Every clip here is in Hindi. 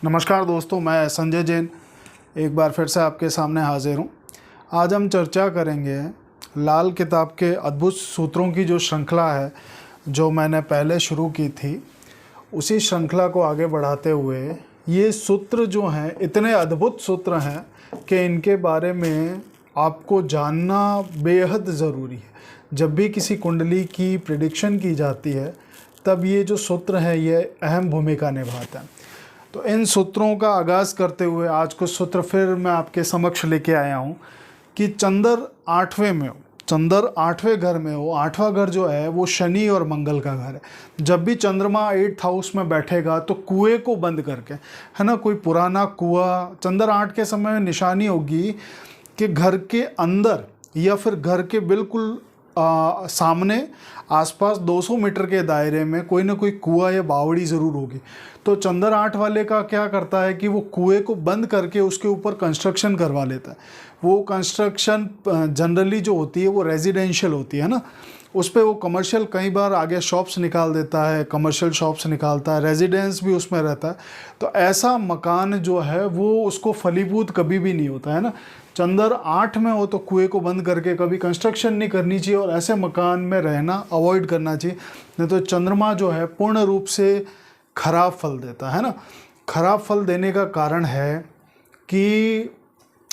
नमस्कार दोस्तों, मैं संजय जैन एक बार फिर से आपके सामने हाजिर हूँ। आज हम चर्चा करेंगे लाल किताब के अद्भुत सूत्रों की जो श्रृंखला है, जो मैंने पहले शुरू की थी, उसी श्रृंखला को आगे बढ़ाते हुए ये सूत्र जो हैं इतने अद्भुत सूत्र हैं कि इनके बारे में आपको जानना बेहद ज़रूरी है। जब भी किसी कुंडली की प्रेडिक्शन की जाती है तब ये जो सूत्र हैं ये अहम भूमिका निभाते हैं। तो इन सूत्रों का आगाज़ करते हुए आज कुछ सूत्र फिर मैं आपके समक्ष लेके आया हूँ कि चंद्र 8वें में हो, चंद्र 8वें घर में हो। 8वां घर जो है वो शनि और मंगल का घर है। जब भी चंद्रमा 8th हाउस में बैठेगा तो कुएं को बंद करके, है ना, कोई पुराना कुआं चंद्र 8 के समय में निशानी होगी कि घर के अंदर या फिर घर के बिल्कुल सामने आसपास 200 मीटर के दायरे में कोई ना कोई कुआं या बावड़ी ज़रूर होगी। तो चंद्र 8 वाले का क्या करता है कि वो कुएं को बंद करके उसके ऊपर कंस्ट्रक्शन करवा लेता है। वो कंस्ट्रक्शन जनरली जो होती है वो रेजिडेंशियल होती है ना, उस पर वो कमर्शियल कई बार आगे शॉप्स निकाल देता है, कमर्शियल शॉप्स निकालता है, रेजिडेंस भी उसमें रहता है। तो ऐसा मकान जो है वो उसको फलीभूत कभी भी नहीं होता है ना। चंद्र 8 में हो तो कुएं को बंद करके कभी कंस्ट्रक्शन नहीं करनी चाहिए और ऐसे मकान में रहना अवॉइड करना चाहिए, नहीं तो चंद्रमा जो है पूर्ण रूप से खराब फल देता है ना। खराब फल देने का कारण है कि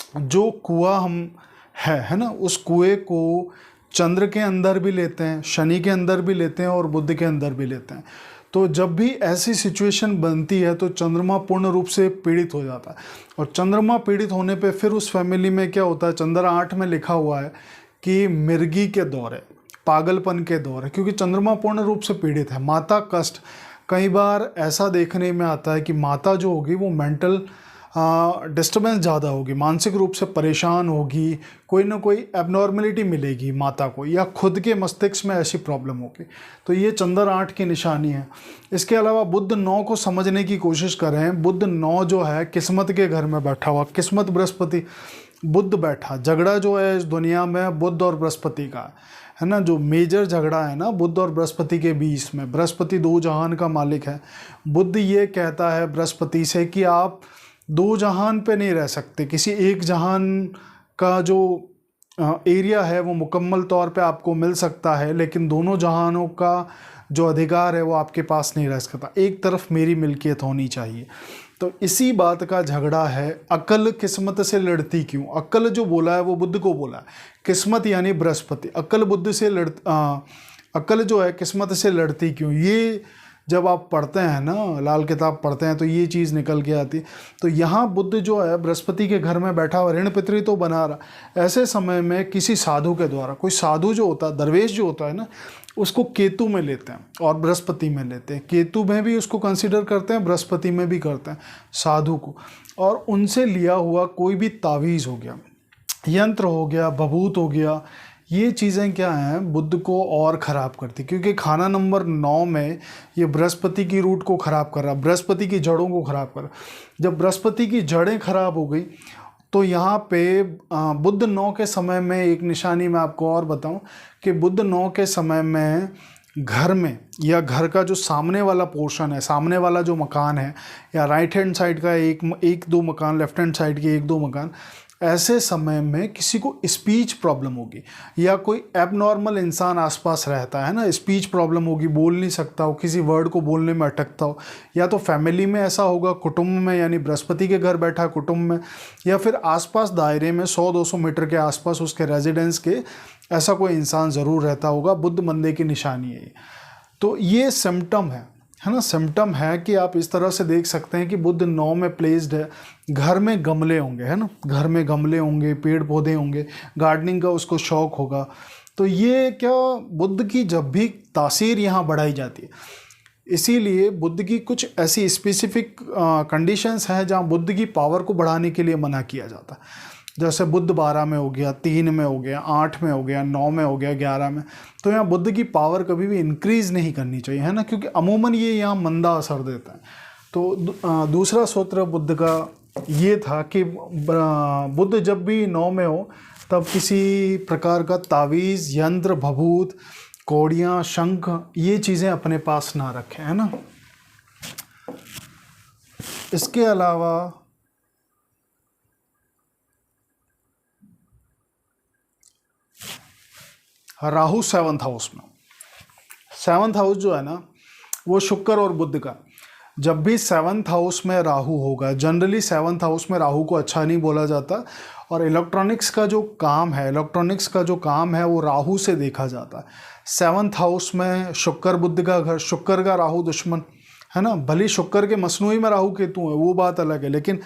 जो कुआं हम है ना, उस कुएं को चंद्र के अंदर भी लेते हैं, शनि के अंदर भी लेते हैं और बुध के अंदर भी लेते हैं। तो जब भी ऐसी सिचुएशन बनती है तो चंद्रमा पूर्ण रूप से पीड़ित हो जाता है। और चंद्रमा पीड़ित होने पे फिर उस फैमिली में क्या होता है, चंद्र 8 में लिखा हुआ है कि मिर्गी के दौरे, पागलपन के दौरे, क्योंकि चंद्रमा पूर्ण रूप से पीड़ित है। माता कष्ट, कई बार ऐसा देखने में आता है कि माता जो होगी वो मेंटल डिस्टर्बेंस ज़्यादा होगी, मानसिक रूप से परेशान होगी, कोई ना कोई एबनॉर्मलिटी मिलेगी माता को, या खुद के मस्तिष्क में ऐसी प्रॉब्लम होगी। तो ये चंद्र 8 की निशानी है। इसके अलावा बुध 9 को समझने की कोशिश करें। बुध 9 जो है किस्मत के घर में बैठा हुआ, किस्मत बृहस्पति, बुध बैठा। झगड़ा जो है इस दुनिया में बुध और बृहस्पति का है ना, जो मेजर झगड़ा है ना बुध और बृहस्पति के बीच में। बृहस्पति 2 जहान का मालिक है। बुध ये कहता है बृहस्पति से कि आप 2 जहान पे नहीं रह सकते, किसी एक जहान का जो एरिया है वो मुकम्मल तौर पे आपको मिल सकता है, लेकिन दोनों जहानों का जो अधिकार है वो आपके पास नहीं रह सकता। एक तरफ मेरी मिल्कियत होनी चाहिए। तो इसी बात का झगड़ा है। अकल किस्मत से लड़ती क्यों? अकल जो बोला है वो बुध को बोला है, किस्मत यानी बृहस्पति। अकल बुध से अकल जो है किस्मत से लड़ती क्यों, ये जब आप पढ़ते हैं ना, लाल किताब पढ़ते हैं तो ये चीज़ निकल के आती है। तो यहाँ बुध जो है बृहस्पति के घर में बैठा हुआ, ऋण पितरी तो बना रहा। ऐसे समय में किसी साधु के द्वारा, कोई साधु जो होता है, दरवेश जो होता है ना, उसको केतु में लेते हैं और बृहस्पति में लेते हैं। केतु में भी उसको कंसिडर करते हैं, बृहस्पति में भी करते हैं साधु को। और उनसे लिया हुआ कोई भी तावीज़ हो गया, यंत्र हो गया, भभूत हो गया, ये चीज़ें क्या हैं, बुध को और ख़राब करती, क्योंकि खाना नंबर 9 में ये बृहस्पति की रूट को ख़राब कर रहा, बृहस्पति की जड़ों को ख़राब कर रहा। जब बृहस्पति की जड़ें ख़राब हो गई तो यहाँ पे बुध 9 के समय में एक निशानी मैं आपको और बताऊं कि बुध 9 के समय में घर में या घर का जो सामने वाला पोर्शन है, सामने वाला जो मकान है, या राइट हैंड साइड का एक दो मकान, लेफ्ट हैंड साइड के 1-2 मकान, ऐसे समय में किसी को स्पीच प्रॉब्लम होगी या कोई एबनॉर्मल इंसान आसपास रहता है ना, स्पीच प्रॉब्लम होगी, बोल नहीं सकता हो, किसी वर्ड को बोलने में अटकता हो, या तो फैमिली में ऐसा होगा, कुटुंब में यानी बृहस्पति के घर बैठा कुटुंब में, या फिर आसपास दायरे में 100-200 मीटर के आसपास उसके रेजिडेंस के ऐसा कोई इंसान ज़रूर रहता होगा। बुध मंदे की निशानी है। तो ये सिम्टम है ना, सिम्टम है कि आप इस तरह से देख सकते हैं कि बुध 9 में प्लेस्ड है। घर में गमले होंगे, है ना, घर में गमले होंगे, पेड़ पौधे होंगे, गार्डनिंग का उसको शौक होगा। तो ये क्या, बुध की जब भी तासीर यहाँ बढ़ाई जाती है, इसीलिए बुध की कुछ ऐसी स्पेसिफिक कंडीशंस हैं जहाँ बुध की पावर को बढ़ाने के लिए मना किया जाता है। जैसे बुध 12 में हो गया, 3 में हो गया, 8 में हो गया, 9 में हो गया, 11 में। तो यहाँ बुध की पावर कभी भी इंक्रीज़ नहीं करनी चाहिए, है ना, क्योंकि अमूमन ये यहाँ मंदा असर देता है। तो दूसरा सूत्र बुध का ये था कि बुध जब भी 9 में हो तब किसी प्रकार का तावीज़, यंत्र, भभूत, कौड़ियाँ, शंख, ये चीज़ें अपने पास ना रखें, है ना। इसके अलावा राहु 7th हाउस में। 7th हाउस जो है ना वो शुक्र और बुध का, जब भी 7th हाउस में राहु होगा, जनरली 7th हाउस में राहु को अच्छा नहीं बोला जाता, और इलेक्ट्रॉनिक्स का जो काम है वो राहु से देखा जाता है। 7th हाउस में शुक्र बुध का घर, शुक्र का राहु दुश्मन है ना, भले शुक्र के मसनूई में राहु केतु है वो बात अलग है, लेकिन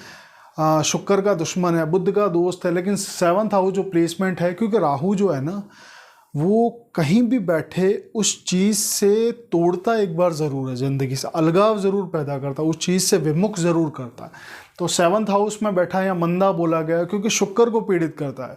शुक्र का दुश्मन है, बुध का दोस्त है। लेकिन 7th हाउस जो प्लेसमेंट है, क्योंकि राहु जो है ना वो कहीं भी बैठे उस चीज़ से तोड़ता एक बार ज़रूर है, ज़िंदगी से अलगाव ज़रूर पैदा करता है, उस चीज़ से विमुख ज़रूर करता है। तो 7th हाउस में बैठा या मंदा बोला गया क्योंकि शुक्र को पीड़ित करता है।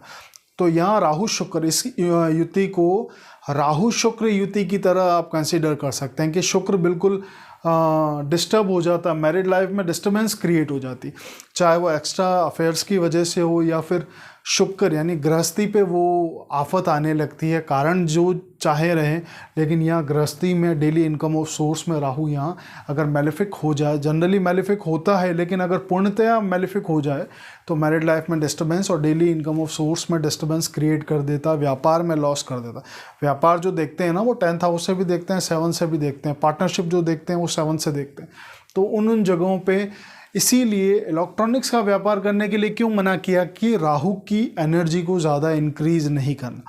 तो यहाँ राहु शुक्र, इस युति को राहु शुक्र युति की तरह आप कंसीडर कर सकते हैं कि शुक्र बिल्कुल डिस्टर्ब हो जाता, मैरिड लाइफ में डिस्टर्बेंस क्रिएट हो जाती, चाहे वो एक्स्ट्रा अफेयर्स की वजह से हो या फिर शुक्र यानी गृहस्थी पे वो आफत आने लगती है, कारण जो चाहे रहें, लेकिन यहाँ गृहस्थी में डेली इनकम ऑफ सोर्स में राहु यहाँ अगर मेलेफिक हो जाए, जनरली मेलेफिक होता है, लेकिन अगर पूर्णतया मेलेफिक हो जाए तो मैरिड लाइफ में डिस्टर्बेंस और डेली इनकम ऑफ सोर्स में डिस्टर्बेंस क्रिएट कर देता, व्यापार में लॉस कर देता। व्यापार जो देखते हैं ना वो 10th हाउस से भी देखते हैं, 7 से भी देखते हैं, पार्टनरशिप जो देखते हैं वो 7 से देखते हैं। तो उन जगहों पे इसीलिए इलेक्ट्रॉनिक्स का व्यापार करने के लिए क्यों मना किया कि राहु की एनर्जी को ज़्यादा इंक्रीज नहीं करना,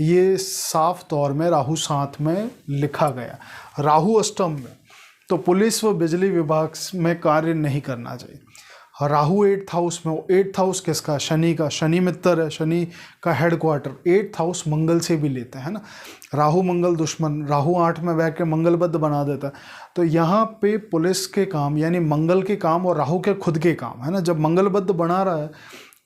ये साफ तौर में राहु 7 में लिखा गया। राहु अष्टम में तो पुलिस व बिजली विभाग में कार्य नहीं करना चाहिए। राहु 8th हाउस में, 8th हाउस किसका, शनि का, शनि मित्र है, शनि का हेड क्वार्टर 8th हाउस मंगल से भी लेते हैं ना, राहु मंगल दुश्मन, राहु 8 में बैठ के मंगलबद्ध बना देता है। तो यहाँ पे पुलिस के काम यानी मंगल के काम और राहु के खुद के काम है ना, जब मंगलबद्ध बना रहा है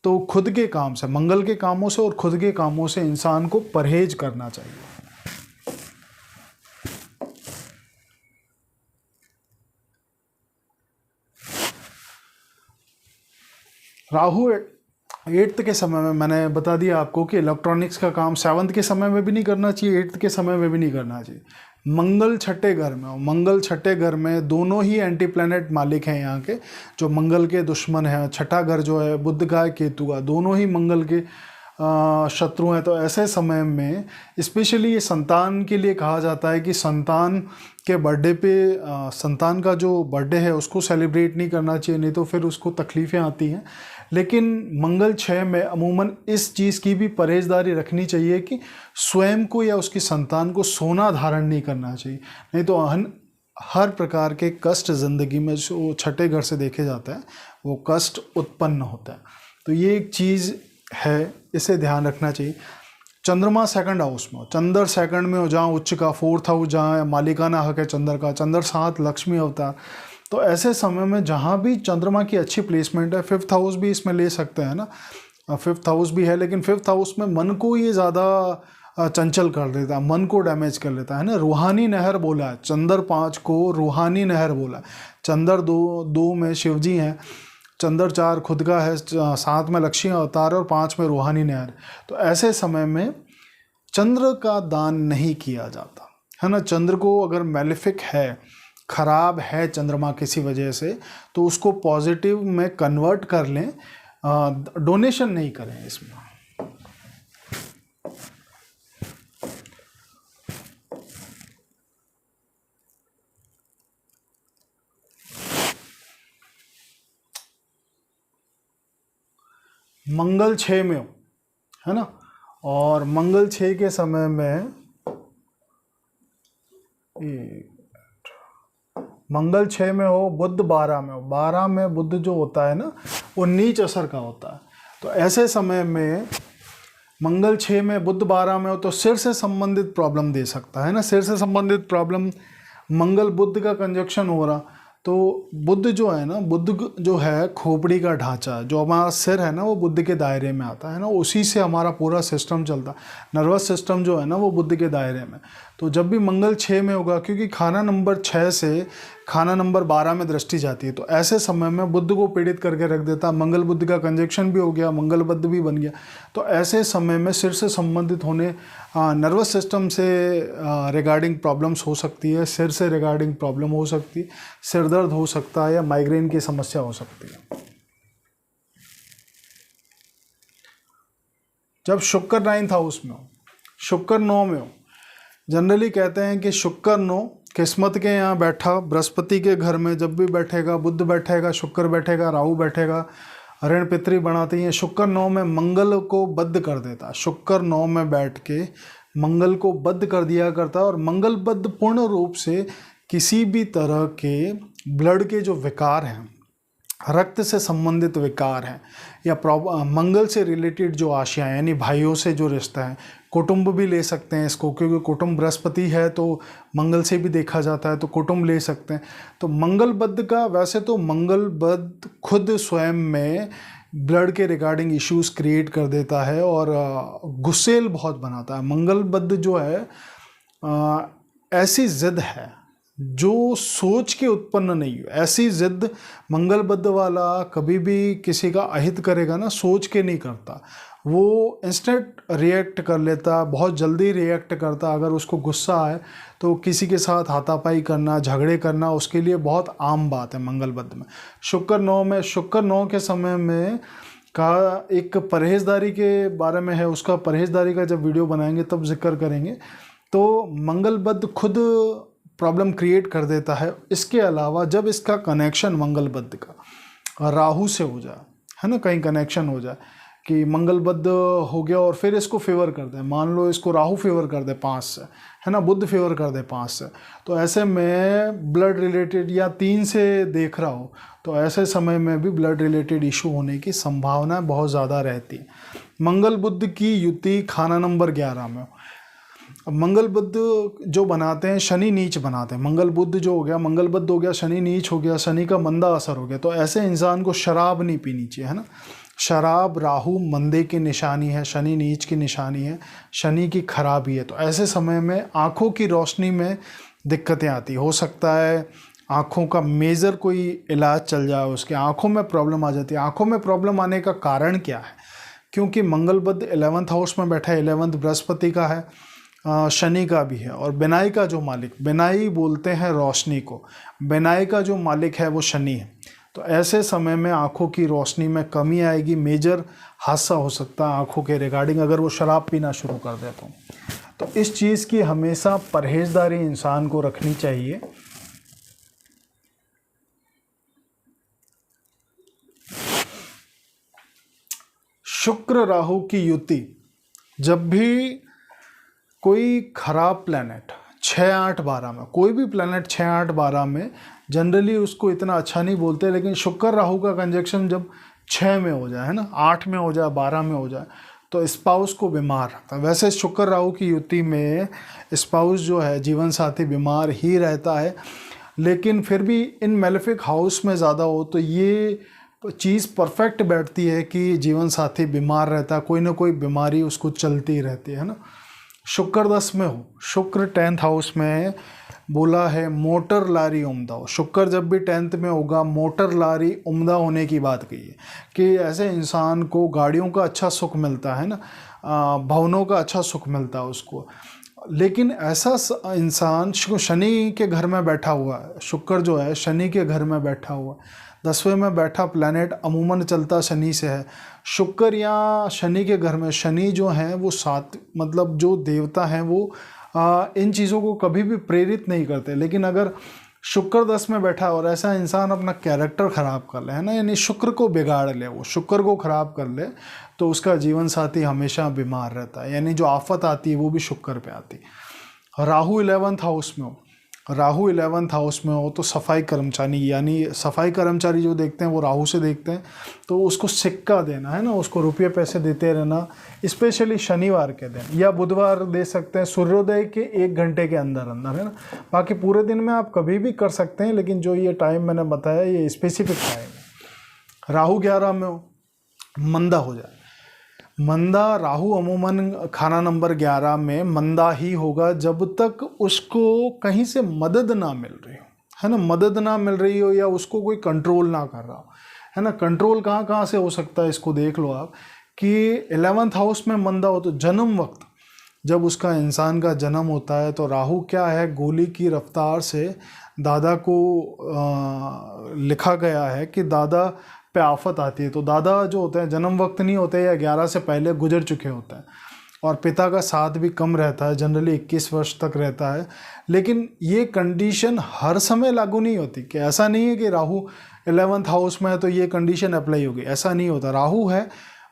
तो खुद के काम से, मंगल के कामों से और खुद के कामों से इंसान को परहेज करना चाहिए। राहु 8th के समय में मैंने बता दिया आपको कि इलेक्ट्रॉनिक्स का काम 7th के समय में भी नहीं करना चाहिए, 8th के समय में भी नहीं करना चाहिए। मंगल 6ठे घर में, और मंगल 6ठे घर में दोनों ही एंटी प्लैनेट मालिक हैं यहाँ के, जो मंगल के दुश्मन हैं। 6ठा घर जो है बुध का है, केतु का, दोनों ही मंगल के शत्रु हैं। तो ऐसे समय में स्पेशली ये संतान के लिए कहा जाता है कि संतान के बर्थडे पे संतान का जो बर्थडे है उसको सेलिब्रेट नहीं करना चाहिए, नहीं तो फिर उसको तकलीफ़ें आती हैं। लेकिन मंगल 6 में अमूमन इस चीज़ की भी परहेजदारी रखनी चाहिए कि स्वयं को या उसकी संतान को सोना धारण नहीं करना चाहिए, नहीं तो हर प्रकार के कष्ट ज़िंदगी में जो 6ठे घर से देखे जाते हैं वो कष्ट उत्पन्न होता है। तो ये एक चीज़ है, इसे ध्यान रखना चाहिए। चंद्रमा 2nd हाउस में हो, चंद्र 2nd में हो, जहाँ उच्च का 4th हाउस जहाँ मालिकाना हक है चंद्र का, चंद्र 7 लक्ष्मी अवतार। तो ऐसे समय में जहाँ भी चंद्रमा की अच्छी प्लेसमेंट है, 5th हाउस भी इसमें ले सकते हैं ना, 5th हाउस भी है, लेकिन 5th हाउस में मन को ये ज़्यादा चंचल कर देता है, मन को डैमेज कर लेता है ना। रूहानी नहर बोला है, चंद्र 5 को रूहानी नहर बोला है। चंद्र 2 में शिव जी हैं, चंद्र 4 खुद का है, 7 में लक्ष्मी अवतार और 5 में रूहानी नहर। तो ऐसे समय में चंद्र का दान नहीं किया जाता है ना। चंद्र को अगर मेलेफिक है, खराब है चंद्रमा किसी वजह से, तो उसको पॉजिटिव में कन्वर्ट कर लें, डोनेशन नहीं करें इसमें। मंगल 6 में हो, है ना, और मंगल 6 के समय में मंगल 6 में हो, बुध 12 में हो। 12 में बुध जो होता है ना वो नीच असर का होता है। तो ऐसे समय में मंगल 6 में बुध 12 में हो तो सिर से संबंधित प्रॉब्लम दे सकता है ना। सिर से संबंधित प्रॉब्लम, मंगल बुध का कंजक्शन हो रहा, तो बुध जो है ना, बुध जो है खोपड़ी का ढांचा, जो हमारा सिर है ना वो बुध के दायरे में आता है ना, उसी से हमारा पूरा सिस्टम चलता है। नर्वस सिस्टम जो है ना वो बुध के दायरे में। तो जब भी मंगल 6 में होगा, क्योंकि खाना नंबर 6 से खाना नंबर 12 में दृष्टि जाती है, तो ऐसे समय में बुध को पीड़ित करके रख देता। मंगल बुध का कंजक्शन भी हो गया, मंगल बुध भी बन गया, तो ऐसे समय में सिर से संबंधित होने, नर्वस सिस्टम से रिगार्डिंग प्रॉब्लम्स हो सकती है, सिर से रिगार्डिंग प्रॉब्लम हो सकती है, सिर दर्द हो सकता है या माइग्रेन की समस्या हो सकती है। जब शुक्र 9th हाउस में हो, शुक्र 9 में हो, जनरली कहते हैं कि शुक्र 9 किस्मत के यहाँ बैठा, बृहस्पति के घर में जब भी बैठेगा, बुध बैठेगा, शुक्र बैठेगा, राहु बैठेगा, ऋण पितरी बनाती हैं। शुक्र 9 में मंगल को बद्ध कर देता, शुक्र 9 में बैठ के मंगल को बद्ध कर दिया करता है। और मंगल बद्ध पूर्ण रूप से किसी भी तरह के ब्लड के जो विकार हैं, रक्त से संबंधित विकार हैं, या मंगल से रिलेटेड जो आशयाएं, यानी भाइयों से जो रिश्ता है, कुटुंब भी ले सकते हैं इसको, क्योंकि कुटुंब बृहस्पति है तो मंगल से भी देखा जाता है, तो कुटुंब ले सकते हैं। तो मंगल बद्ध का, वैसे तो मंगल बद्ध खुद स्वयं में ब्लड के रिगार्डिंग इश्यूज क्रिएट कर देता है और गुस्सेल बहुत बनाता है। मंगल बद्ध जो है ऐसी जिद है जो सोच के उत्पन्न नहीं हो, ऐसी जिद मंगल बद्ध वाला कभी भी किसी का अहित करेगा ना, सोच के नहीं करता, वो इंस्टेंट रिएक्ट कर लेता, बहुत जल्दी रिएक्ट करता। अगर उसको गुस्सा आए तो किसी के साथ हाथापाई करना, झगड़े करना उसके लिए बहुत आम बात है मंगल बद्ध में। शुक्र 9 में, शुक्र 9 के समय में का एक परहेजदारी के बारे में है, उसका परहेजदारी का जब वीडियो बनाएंगे तब जिक्र करेंगे। तो मंगल बद्ध खुद प्रॉब्लम क्रिएट कर देता है। इसके अलावा जब इसका कनेक्शन मंगल बद्ध का राहु से हो जाए, है ना, कहीं कनेक्शन हो जाए कि मंगल बद्ध हो गया और फिर इसको फेवर कर दे, मान लो इसको राहु फेवर कर दे 5 से, है ना, बुध फेवर कर दे 5 से, तो ऐसे में ब्लड रिलेटेड, या 3 से देख रहा हो तो ऐसे समय में भी ब्लड रिलेटेड इशू होने की संभावना बहुत ज़्यादा रहती है। मंगल बुध की युति खाना नंबर 11 में हो। अब मंगल बुध जो बनाते हैं, शनि नीच बनाते हैं। मंगल बुध जो हो गया, मंगल बुध हो गया, शनि नीच हो गया, शनि का मंदा असर हो गया, तो ऐसे इंसान को शराब नहीं पीनी चाहिए, है ना। शराब राहु मंदे की निशानी है, शनि नीच की निशानी है, शनि की खराबी है। तो ऐसे समय में आँखों की रोशनी में दिक्कतें आती, हो सकता है आँखों का मेजर कोई इलाज चल जाए, उसके आँखों में प्रॉब्लम आ जाती है। आँखों में प्रॉब्लम आने का कारण क्या है? क्योंकि मंगल बुध 11th हाउस में बैठा है, 11th बृहस्पति का है, शनि का भी है, और बिनाई का जो मालिक, बिनाई बोलते हैं रोशनी को, बिनाई का जो मालिक है वो शनि है। तो ऐसे समय में आँखों की रोशनी में कमी आएगी, मेजर हादसा हो सकता है आँखों के रिगार्डिंग अगर वो शराब पीना शुरू कर दे तो इस चीज़ की हमेशा परहेजदारी इंसान को रखनी चाहिए। शुक्र राहु की युति, जब भी कोई खराब प्लैनेट 6, 8, 12 में, कोई भी प्लैनेट 6, 8, 12 में, जनरली उसको इतना अच्छा नहीं बोलते, लेकिन शुक्र राहु का कंजक्शन जब 6 में हो जाए, है ना, 8 में हो जाए, 12 में हो जाए, तो स्पाउस को बीमार रखता है। वैसे शुक्र राहु की युति में स्पाउस जो है, जीवन साथी, बीमार ही रहता है, लेकिन फिर भी इन मेलेफिक हाउस में ज़्यादा हो तो ये चीज़ परफेक्ट बैठती है कि जीवन साथी बीमार रहता है, कोई ना कोई बीमारी उसको चलती रहती है ना। शुक्र 10 में हो, शुक्र 10th हाउस में बोला है मोटर लारी उम्दा हो। शुक्र जब भी 10th में होगा, मोटर लारी उम्दा होने की बात कही है कि ऐसे इंसान को गाड़ियों का अच्छा सुख मिलता है ना, भवनों का अच्छा सुख मिलता है उसको। लेकिन ऐसा इंसान शनि के घर में बैठा हुआ है, शुक्र जो है शनि के घर में बैठा हुआ, 10वें में बैठा प्लैनेट अमूमन चलता शनि से है। शुक्र या शनि के घर में, शनि जो हैं वो सात, मतलब जो देवता हैं वो इन चीज़ों को कभी भी प्रेरित नहीं करते। लेकिन अगर शुक्र 10 में बैठा और ऐसा इंसान अपना कैरेक्टर ख़राब कर ले, है ना, यानी शुक्र को बिगाड़ ले, वो शुक्र को ख़राब कर ले, तो उसका जीवन साथी हमेशा बीमार रहता है, यानी जो आफत आती है वो भी शुक्र पे आती है। राहु 11th हाउस में हो, राहु 11th हाउस में हो तो सफाई कर्मचारी, यानी सफाई कर्मचारी जो देखते हैं वो राहु से देखते हैं, तो उसको सिक्का देना, है ना, उसको रुपये पैसे देते रहना, स्पेशली शनिवार के दिन या बुधवार दे सकते हैं, सूर्योदय के 1 घंटे के अंदर अंदर, है ना। बाकी पूरे दिन में आप कभी भी कर सकते हैं, लेकिन जो ये टाइम मैंने बताया ये स्पेसिफिक टाइम है। राहु 11 में हो, मंदा हो जाए, मंदा राहु अमूमन खाना नंबर 11 में मंदा ही होगा जब तक उसको कहीं से मदद ना मिल रही हो, है ना, मदद ना मिल रही हो या उसको कोई कंट्रोल ना कर रहा हो, है ना। कंट्रोल कहाँ कहाँ से हो सकता है, इसको देख लो आप कि 11th हाउस में मंदा हो तो जन्म वक्त जब उसका इंसान का जन्म होता है तो राहु क्या है, गोली की रफ्तार से दादा को लिखा गया है कि दादा पे आफत आती है। तो दादा जो होते हैं जन्म वक्त नहीं होते या 11 से पहले गुजर चुके होते हैं, और पिता का साथ भी कम रहता है, जनरली 21 वर्ष तक रहता है। लेकिन ये कंडीशन हर समय लागू नहीं होती, कि ऐसा नहीं है कि राहु 11th हाउस में है तो ये कंडीशन अप्लाई होगी, ऐसा नहीं होता। राहु है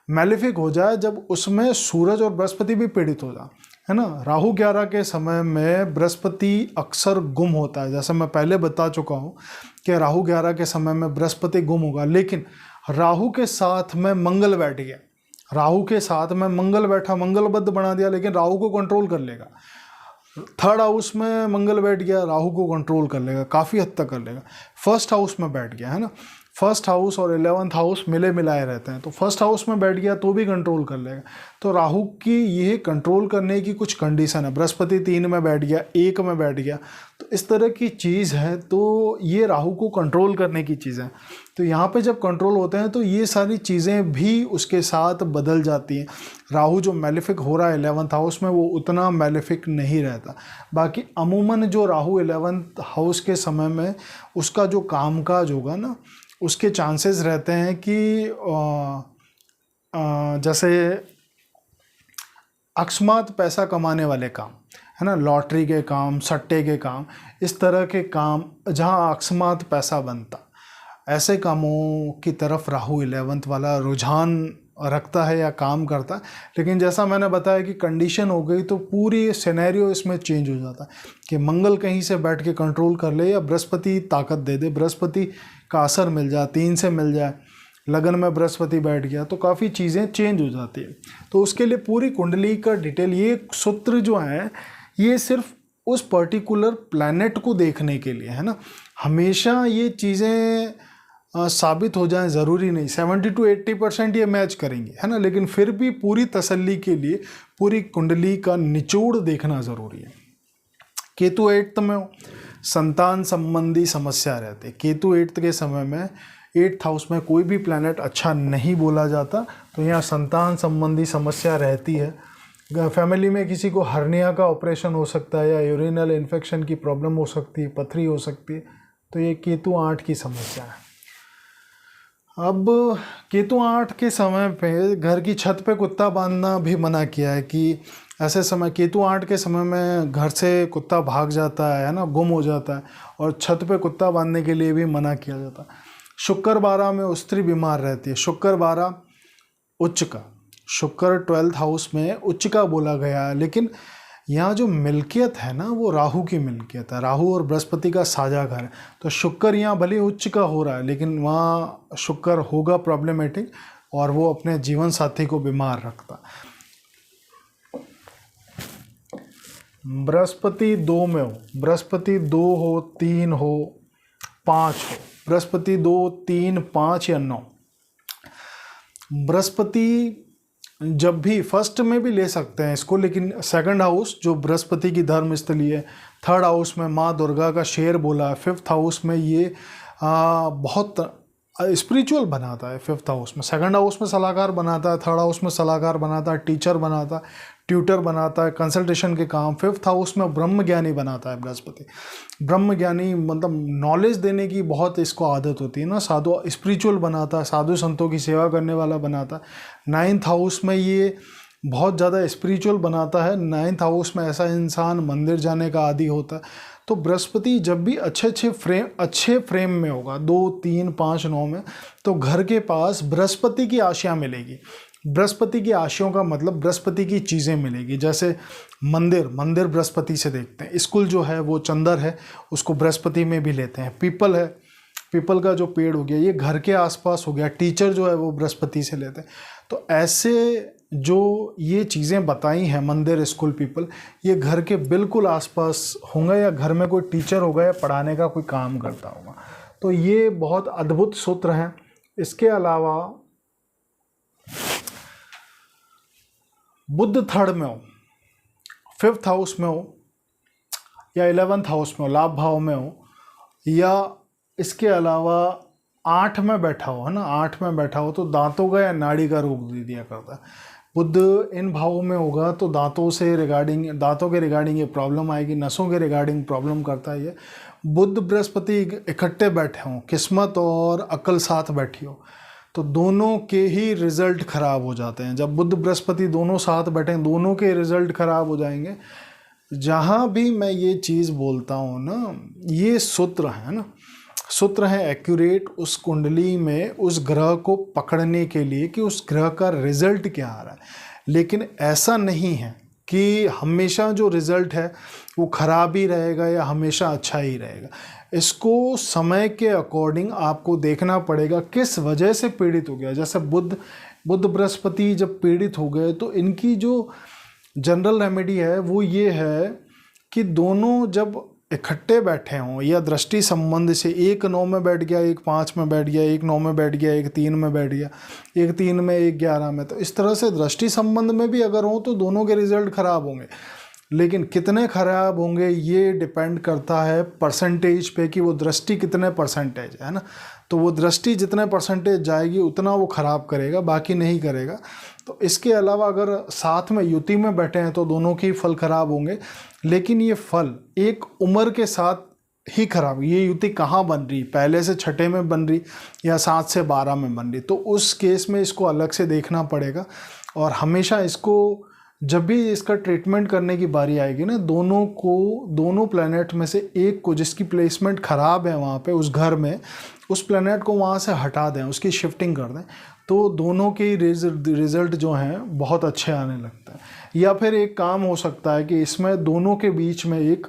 मैलिफिक हो जाए जब उसमें सूरज और बृहस्पति भी पीड़ित हो जाए, है ना। राहु 11 के समय में बृहस्पति अक्सर गुम होता है, जैसे मैं पहले बता चुका हूँ कि राहु 11 के समय में बृहस्पति गुम होगा। लेकिन राहु के साथ में मंगल बैठ गया, राहु के साथ में मंगल बैठा, मंगलबद्ध बना दिया, लेकिन राहु को कंट्रोल कर लेगा। 3rd हाउस में मंगल बैठ गया, राहु को कंट्रोल कर लेगा, काफ़ी हद तक कर लेगा। 1st हाउस में बैठ गया, है ना। 1st हाउस और 11th हाउस मिले मिलाए रहते हैं, तो 1st हाउस में बैठ गया तो भी कंट्रोल कर लेगा। तो राहु की ये कंट्रोल करने की कुछ कंडीशन है। बृहस्पति 3 में बैठ गया, 1 में बैठ गया, तो इस तरह की चीज़ है। तो ये राहु को कंट्रोल करने की चीज़ है। तो यहाँ पे जब कंट्रोल होते हैं तो ये सारी चीज़ें भी उसके साथ बदल जाती हैं। राहु जो मैलिफिक हो रहा है 11th हाउस में, वो उतना मैलिफिक नहीं रहता। बाकी अमूमन जो राहु 11th हाउस के समय में उसका जो कामकाज होगा ना, उसके चांसेस रहते हैं कि जैसे अकस्मात पैसा कमाने वाले काम, है ना, लॉटरी के काम, सट्टे के काम, इस तरह के काम जहां अकस्मात पैसा बनता, ऐसे कामों की तरफ राहु 11th वाला रुझान रखता है या काम करता है। लेकिन जैसा मैंने बताया कि कंडीशन हो गई तो पूरी सिनेरियो इसमें चेंज हो जाता है कि मंगल कहीं से बैठ के कंट्रोल कर ले या बृहस्पति ताकत दे दे, बृहस्पति का असर मिल जाए, 3 से मिल जाए, लगन में बृहस्पति बैठ गया, तो काफ़ी चीज़ें चेंज हो जाती है। तो उसके लिए पूरी कुंडली का डिटेल, ये सूत्र जो है ये सिर्फ उस पर्टिकुलर प्लैनेट को देखने के लिए है ना। हमेशा ये चीज़ें साबित हो जाएं ज़रूरी नहीं, 70 to 80% ये मैच करेंगे, है ना। लेकिन फिर भी पूरी तसल्ली के लिए पूरी कुंडली का निचोड़ देखना ज़रूरी है। केतु 8th में हो, संतान संबंधी समस्या रहती है। केतु 8th के समय में 8th हाउस में कोई भी प्लैनेट अच्छा नहीं बोला जाता, तो यहाँ संतान संबंधी समस्या रहती है। फैमिली में किसी को हर्निया का ऑपरेशन हो सकता है या यूरिनल इन्फेक्शन की प्रॉब्लम हो सकती है, पथरी हो सकती है, तो ये केतु 8 की समस्या है। अब केतु 8 के समय पे घर की छत पे कुत्ता बांधना भी मना किया है कि ऐसे समय, केतु 8 के समय में घर से कुत्ता भाग जाता है ना, गुम हो जाता है, और छत पे कुत्ता बांधने के लिए भी मना किया जाता है। शुक्र 12 में स्त्री बीमार रहती है। शुक्र 12 उच्च का, शुक्र 12th हाउस में उच्च का बोला गया है, लेकिन यहाँ जो मिल्कियत है ना वो राहु की मिल्कियत है, राहु और बृहस्पति का साझा घर है। तो शुक्र यहाँ भले उच्च का हो रहा है, लेकिन वहाँ शुक्र होगा प्रॉब्लमेटिक और वो अपने जीवन साथी को बीमार रखता। बृहस्पति 2 में हो, बृहस्पति 2 हो, 3 हो, 5 हो, बृहस्पति 2, 3, 5 या 9, बृहस्पति जब भी फर्स्ट में भी ले सकते हैं इसको, लेकिन 2nd हाउस जो बृहस्पति की धर्म स्थली है, 3rd हाउस में माँ दुर्गा का शेर बोला है, 5th हाउस में ये बहुत स्पिरिचुअल बनाता है। 5th हाउस में, 2nd हाउस में सलाहकार बनाता है, 3rd हाउस में सलाहकार बनाता है, टीचर बनाता है, ट्यूटर बनाता है, कंसल्टेशन के काम। 5th हाउस में ब्रह्म ज्ञानी बनाता है बृहस्पति। ब्रह्म ज्ञानी मतलब नॉलेज देने की बहुत इसको आदत होती है ना, साधु स्पिरिचुअल बनाता है, साधु संतों की सेवा करने वाला बनाता है। 9th हाउस में ये बहुत ज़्यादा स्पिरिचुअल बनाता है। 9th हाउस में ऐसा इंसान मंदिर जाने का आदी होता है। तो बृहस्पति जब भी अच्छे फ्रेम में होगा, 2, 3, 5, 9 में, तो घर के पास बृहस्पति की आशिया मिलेगी। बृहस्पति की आशियों का मतलब बृहस्पति की चीज़ें मिलेगी। जैसे मंदिर बृहस्पति से देखते हैं, स्कूल जो है वो चंद्र है, उसको बृहस्पति में भी लेते हैं। पीपल है, पीपल का जो पेड़ हो गया ये घर के आसपास हो गया। टीचर जो है वो बृहस्पति से लेते हैं। तो ऐसे जो ये चीज़ें बताई हैं, मंदिर, स्कूल, पीपल, ये घर के बिल्कुल आसपास होंगे या घर में कोई टीचर होगा या पढ़ाने का कोई काम करता होगा। तो ये बहुत अद्भुत सूत्र हैं। इसके अलावा बुध थर्ड में हो, फिफ्थ हाउस में हो, या 11th हाउस में हो, लाभ भाव में हो, या इसके अलावा 8 में बैठा हो, है ना, 8 में बैठा हो तो दांतों का या नाड़ी का रोग दे दिया करता है। बुध इन भावों में होगा तो दांतों के रिगार्डिंग ये प्रॉब्लम आएगी, नसों के रिगार्डिंग प्रॉब्लम करता है ये। बुध बृहस्पति इकट्ठे बैठे हों, किस्मत और अक्ल साथ बैठी हो, तो दोनों के ही रिजल्ट खराब हो जाते हैं। जब बुध बृहस्पति दोनों साथ बैठे, दोनों के रिजल्ट खराब हो जाएंगे। जहाँ भी मैं ये चीज़ बोलता हूँ ना, ये सूत्र है ना, सूत्र है एक्यूरेट उस कुंडली में उस ग्रह को पकड़ने के लिए कि उस ग्रह का रिजल्ट क्या आ रहा है। लेकिन ऐसा नहीं है कि हमेशा जो रिजल्ट है वो खराब ही रहेगा या हमेशा अच्छा ही रहेगा। इसको समय के अकॉर्डिंग आपको देखना पड़ेगा किस वजह से पीड़ित हो गया। जैसे बुध बृहस्पति जब पीड़ित हो गए तो इनकी जो जनरल रेमेडी है वो ये है कि दोनों जब इकट्ठे बैठे हों या दृष्टि संबंध से, एक 9 में बैठ गया, एक 5 में बैठ गया, एक 9 में बैठ गया, एक 3 में बैठ गया, एक 3 में, एक 11 में, तो इस तरह से दृष्टि संबंध में भी अगर हो तो दोनों के रिजल्ट खराब होंगे। लेकिन कितने खराब होंगे ये डिपेंड करता है परसेंटेज पे कि वो दृष्टि कितने परसेंटेज है ना। तो वो दृष्टि जितने परसेंटेज जाएगी उतना वो खराब करेगा, बाकी नहीं करेगा। तो इसके अलावा अगर साथ में युति में बैठे हैं तो दोनों के फल खराब होंगे। लेकिन ये फल एक उम्र के साथ ही खराब, ये युति कहाँ बन रही, पहले से छठे में बन रही या 7 से 12 में बन रही, तो उस केस में इसको अलग से देखना पड़ेगा। और हमेशा इसको जब भी इसका ट्रीटमेंट करने की बारी आएगी ना, दोनों प्लैनेट में से एक को जिसकी प्लेसमेंट ख़राब है वहाँ पे उस घर में, उस प्लैनेट को वहाँ से हटा दें, उसकी शिफ्टिंग कर दें, तो दोनों के रिज़ल्ट जो हैं बहुत अच्छे आने लगते हैं। या फिर एक काम हो सकता है कि इसमें दोनों के बीच में एक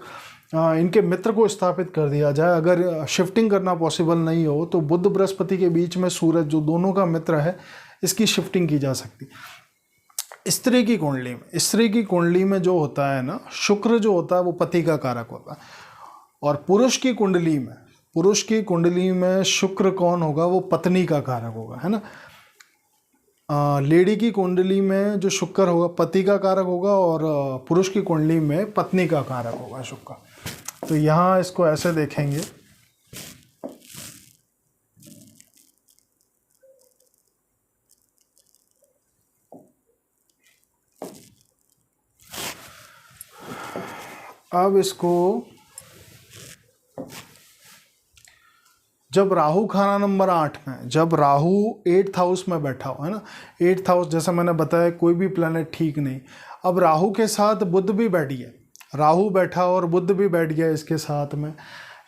इनके मित्र को स्थापित कर दिया जाए। अगर शिफ्टिंग करना पॉसिबल नहीं हो तो बुध बृहस्पति के बीच में सूरज जो दोनों का मित्र है, इसकी शिफ्टिंग की जा सकती। स्त्री की कुंडली में जो होता है ना, शुक्र जो होता है वो पति का कारक होता है। और पुरुष की कुंडली में शुक्र कौन होगा, वो पत्नी का कारक होगा, है ना। लेडी की कुंडली में जो शुक्र होगा पति का कारक होगा, और पुरुष की कुंडली में पत्नी का कारक होगा शुक्र। तो यहाँ इसको ऐसे देखेंगे, अब इसको जब राहु खाना नंबर 8 में, जब राहु 8th हाउस में बैठा हो, है ना, 8th हाउस जैसा मैंने बताया कोई भी प्लैनेट ठीक नहीं। अब राहु के साथ बुध भी बैठ गया, राहु बैठा और बुध भी बैठ गया इसके साथ में।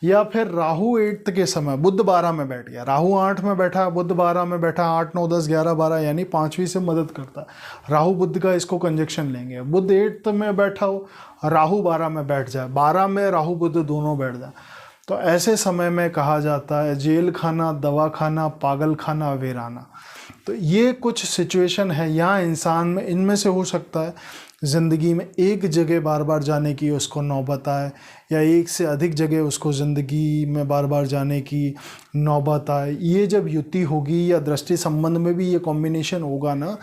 या फिर राहु 8th के समय बुध 12 में बैठ गया, राहु 8 में बैठा, बुध 12 में बैठा, 8, 9, 10, 11, 12 यानी 5वीं से मदद करता है। राहु बुध का इसको कंजक्शन लेंगे। बुध 8th में बैठा हो, राहु 12 में बैठ जाए, 12 में राहु बुध दोनों बैठ जाए, तो ऐसे समय में कहा जाता है जेल खाना, दवा खाना, पागल खाना, वीराना। तो ये कुछ सिचुएशन है यहाँ इंसान में, इनमें से हो सकता है ज़िंदगी में एक जगह बार बार जाने की उसको नौबत आए, या एक से अधिक जगह उसको ज़िंदगी में बार बार जाने की नौबत आए। ये जब युति होगी या दृष्टि संबंध में भी ये कॉम्बिनेशन होगा ना,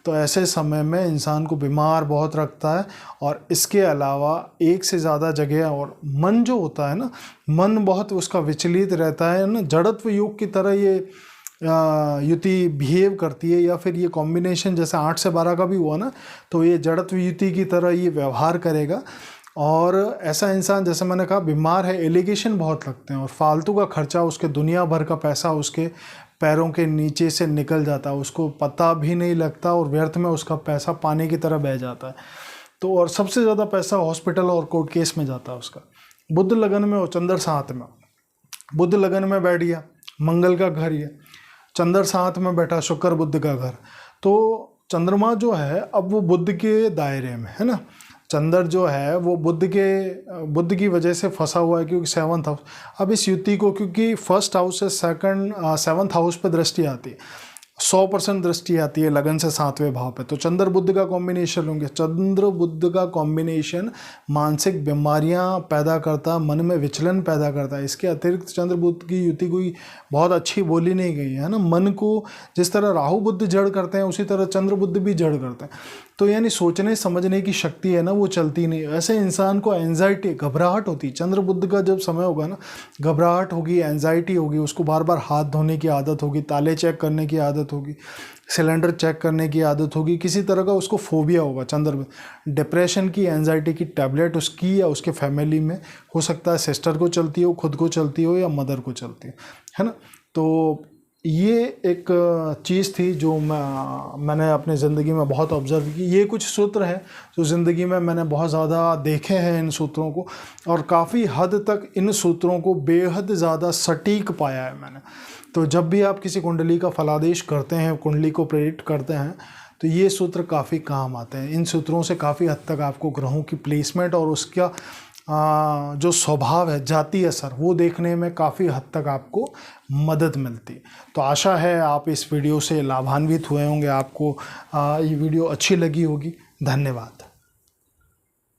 तो ऐसे समय में इंसान को बीमार बहुत रखता है। और इसके अलावा एक से ज़्यादा जगह, और मन जो होता है ना, मन बहुत उसका विचलित रहता है ना, जड़त्व योग की तरह ये युति बिहेव करती है। या फिर ये कॉम्बिनेशन जैसे 8 से 12 का भी हुआ ना, तो ये जड़त्व युति की तरह ये व्यवहार करेगा। और ऐसा इंसान जैसे मैंने कहा बीमार है, एलिगेशन बहुत लगते हैं, और फालतू का खर्चा, उसके दुनिया भर का पैसा उसके पैरों के नीचे से निकल जाता है, उसको पता भी नहीं लगता, और व्यर्थ में उसका पैसा पानी की तरह बह जाता है। तो और सबसे ज़्यादा पैसा हॉस्पिटल और कोर्ट केस में जाता है उसका। बुध लगन में और चंद्र 7 में, बुध लगन में बैठ गया, मंगल का घर ये, चंद्र 7 में बैठा, शुक्र बुध का घर, तो चंद्रमा जो है अब वो बुध के दायरे में है ना। चंद्र जो है वो बुध की वजह से फंसा हुआ है, क्योंकि 7th हाउस। अब इस युति को, क्योंकि 1st हाउस से 7th हाउस पे दृष्टि आती है, 100% दृष्टि आती है लगन से 7वें भाव पे, तो चंद्र बुध का कॉम्बिनेशन होंगे। चंद्र बुध का कॉम्बिनेशन मानसिक बीमारियां पैदा करता, मन में विचलन पैदा करता है। इसके अतिरिक्त चंद्र बुध की युति कोई बहुत अच्छी बोली नहीं गई है ना। मन को जिस तरह राहु बुध जड़ करते हैं, उसी तरह चंद्र बुध भी जड़ करते हैं। तो यानी सोचने समझने की शक्ति है ना वो चलती नहीं। ऐसे इंसान को एंजाइटी, घबराहट होती है। चंद्र बुध का जब समय होगा ना, घबराहट होगी, एंजाइटी होगी, उसको बार बार हाथ धोने की आदत होगी, ताले चेक करने की आदत होगी, सिलेंडर चेक करने की आदत होगी, किसी तरह का उसको फोबिया होगा चंद्र में। डिप्रेशन की, एंजाइटी की टैबलेट उसकी या उसके फैमिली में हो सकता है सिस्टर को चलती हो, खुद को चलती हो या मदर को चलती है ना। तो ये एक चीज़ थी जो मैंने अपनी ज़िंदगी में बहुत ऑब्ज़र्व की। ये कुछ सूत्र हैं जो ज़िंदगी में मैंने बहुत ज़्यादा देखे हैं इन सूत्रों को, और काफ़ी हद तक इन सूत्रों को बेहद ज़्यादा सटीक पाया है मैंने। तो जब भी आप किसी कुंडली का फलादेश करते हैं, कुंडली को प्रेडिक्ट करते हैं, तो ये सूत्र काफ़ी काम आते हैं। इन सूत्रों से काफ़ी हद तक आपको ग्रहों की प्लेसमेंट और उसका जो स्वभाव है, जाति असर, वो देखने में काफ़ी हद तक आपको मदद मिलती है। तो आशा है आप इस वीडियो से लाभान्वित हुए होंगे, आपको ये वीडियो अच्छी लगी होगी। धन्यवाद।